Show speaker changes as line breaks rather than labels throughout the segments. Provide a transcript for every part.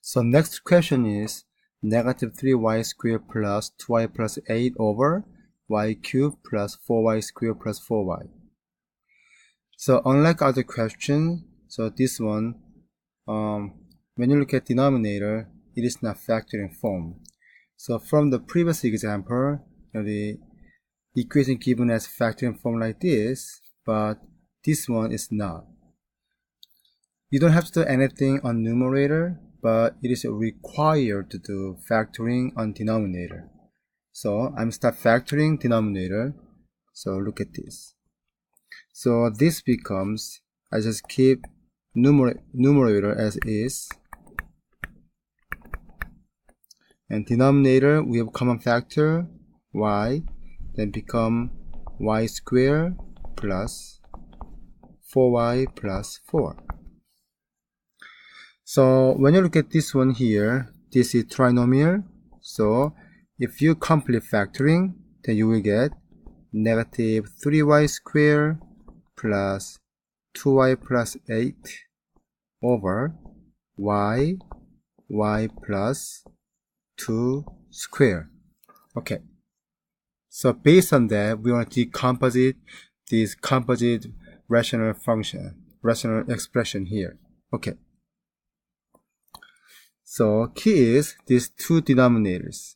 So next question is negative 3y squared plus 2y plus 8 over y cubed plus 4y squared plus 4y. So unlike other questions, so this one, when you look at denominator, it is not factoring form. So from the previous example, the equation given as factoring form like this, but this one is not. You don't have to do anything on numerator, but it is required to do factoring on denominator. So I'm start factoring denominator. So look at this. So this becomes, I just keep numerator as is, and denominator we have common factor y, then become y squared plus 4y plus 4. So when you look at this one here, this is trinomial. So if you complete factoring, then you will get negative 3y squared plus 2y plus 8 over y plus 2 squared. Okay. So based on that, we want to decompose this composite rational function, rational expression here. Okay. So key is these two denominators.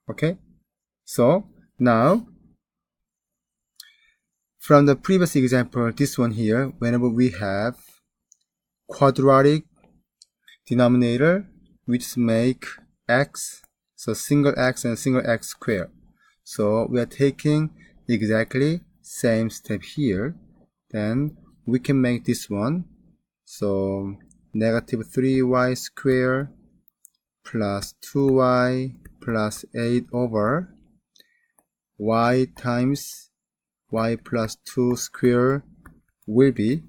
Okay. So now from the previous example, this one here, whenever we have quadratic denominator which make x, so single x and single x squared. So we are taking exactly same step here. Then we can make this one. So negative 3y squared plus 2y plus 8 over y times y plus 2 squared will be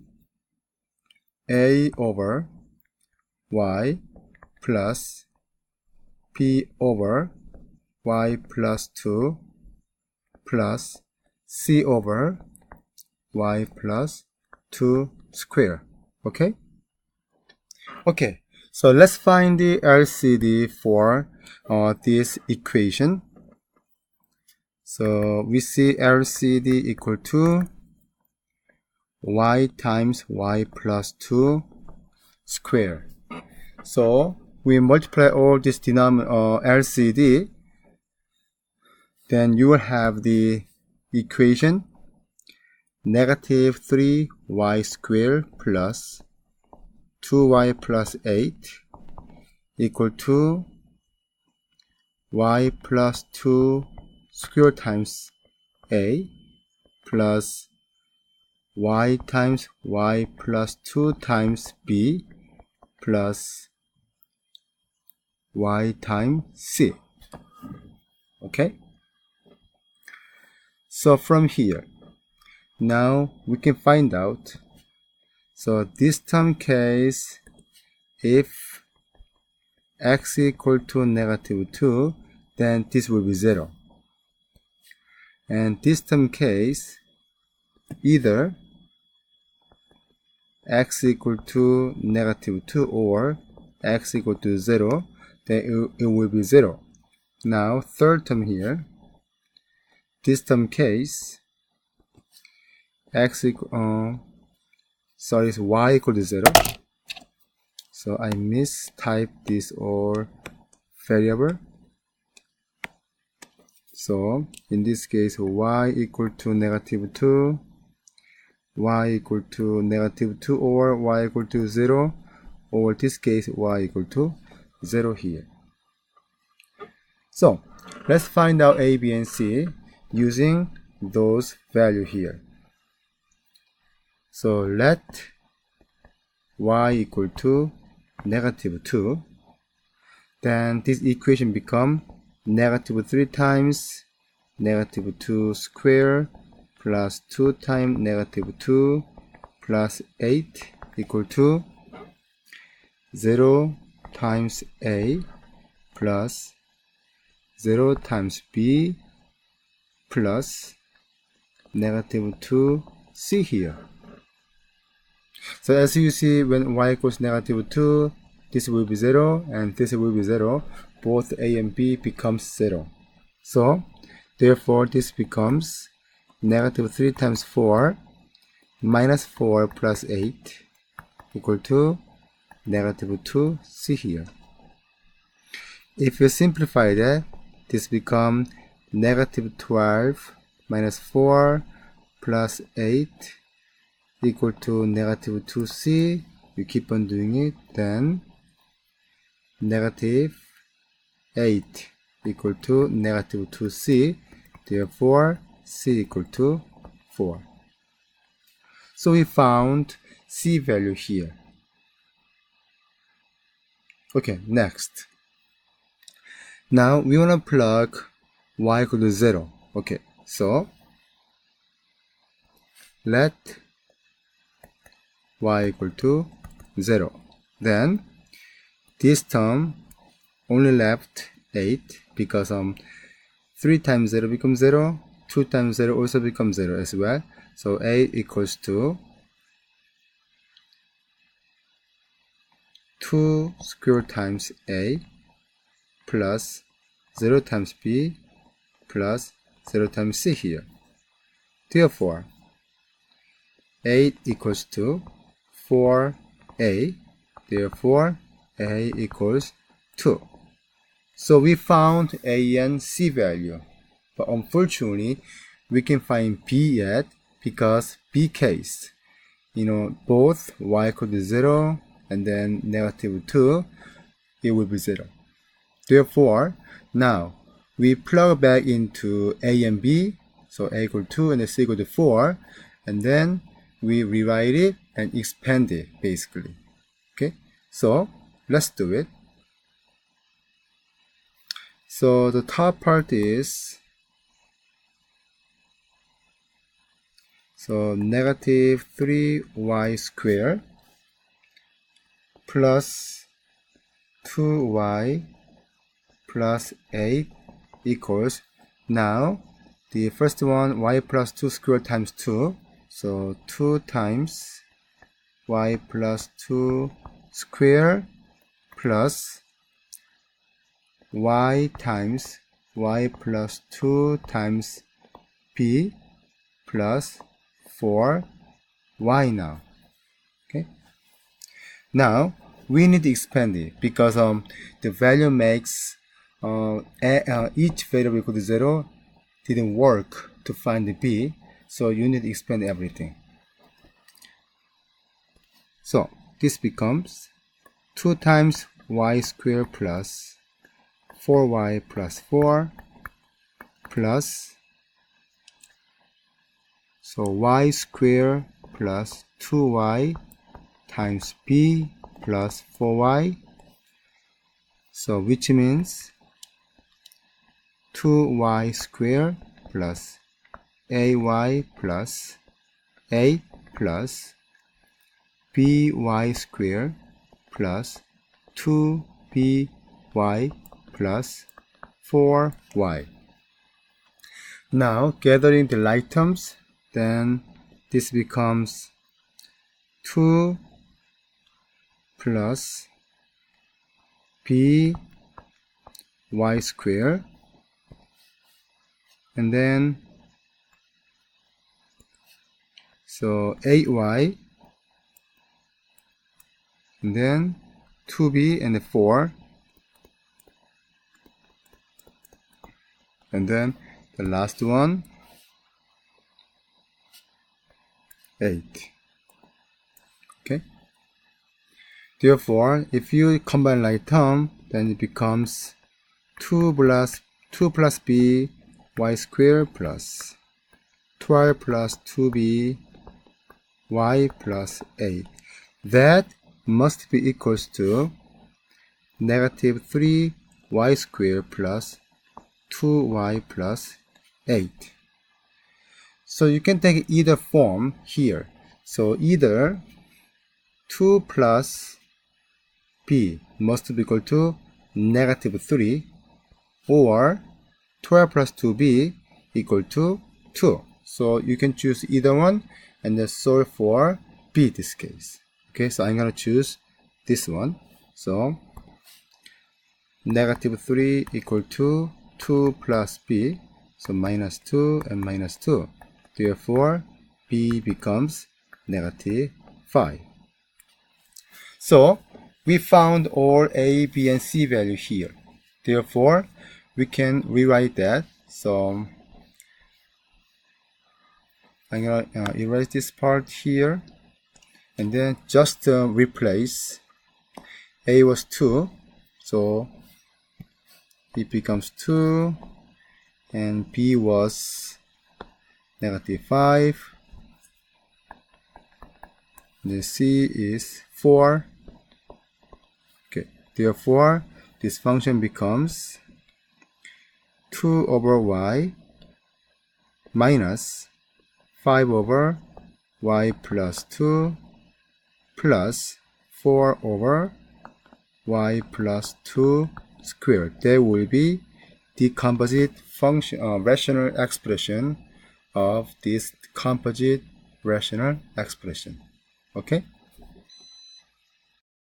a over y plus p over y plus 2 plus c over y plus 2 square. Okay? Okay, so let's find the LCD for this equation. So we see LCD equal to y times y plus 2 square. So we multiply all this LCD, then you will have the equation negative 3y squared plus 2y plus 8 equal to y plus 2 square times a plus y times y plus 2 times b plus y times c. Okay? So from here, now we can find out. So this term case, if x equal to negative 2, then this will be 0. And this term case, either x equal to negative 2 or x equal to 0, then it will be 0. Now third term here, this term case, x equal is y equal to 0. So I mistyped this or variable. So in this case, y equal to negative 2, y equal to negative 2 or y equal to 0, or this case y equal to 0 here. So let's find out a, b, and c using those values here. So let y equal to negative 2, then this equation become negative 3 times negative 2 square plus 2 times negative 2 plus 8 equal to 0 times a plus 0 times b plus negative 2c here. So as you see, when y equals -2, this will be 0 and this will be 0. Both a and b becomes 0. So therefore this becomes -3 times 4 minus 4 plus 8 equal to -2c here. If you simplify that, this becomes -12 minus 4 plus 8 equal to -2c. You keep on doing it, then -8 equal to -2c. Therefore c equal to 4. So we found c value here. Okay, next. Now we want to plug y equal to 0. Okay, so let y equal to 0. Then this term only left 8 because 3 times 0 becomes 0, 2 times 0 also becomes 0 as well. So 8 equals to 2 square times a plus 0 times b plus 0 times c here. Therefore 8 equals to 4a. Therefore a equals 2. So we found a and c value, but unfortunately we can find b yet, because b case, both y equal to 0 and then -2, it will be 0. Therefore now we plug back into a and b, so a equal to 2 and c equal to 4, and then we rewrite it and expand it basically. Okay, so let's do it. So the top part is -3y squared plus 2y plus 8 equals, now the first one, y plus 2 squared times 2, so 2 times y plus 2 squared plus y times y plus 2 times b plus 4y now. Okay, now we need to expand it because the value makes each variable equal to 0 didn't work to find the b, so you need to expand everything. So this becomes 2 times y squared plus 4y plus 4 plus, so y squared plus 2y times b plus 4y, so which means 2y squared plus ay plus 8 plus by squared plus 2by plus 4y. Now gathering the like terms, then this becomes 2 plus by squared, and then so 8y, and then 2b and 4, and then the last one 8. Okay, therefore if you combine like term, then it becomes 2 plus b y squared plus 12 plus 2b y plus 8. That must be equals to -3y squared plus 2y plus 8. So you can take either form here. So either 2 plus b must be equal to -3, or 12 plus 2b equal to 2. So you can choose either one and then solve for b this case. Okay, so I'm gonna choose this one. So negative 3 equal to 2 plus b, so minus 2 and minus 2. Therefore b becomes negative 5. So we found all a, b, and c value here. Therefore we can rewrite that. So I'm gonna erase this part here, and then just replace. A was 2, so it becomes 2, and b was negative 5, and c is 4. Okay, therefore this function becomes 2 over y minus 5 over y plus 2 plus 4 over y plus 2 squared. That will be the composite function, rational expression of this composite rational expression. Okay.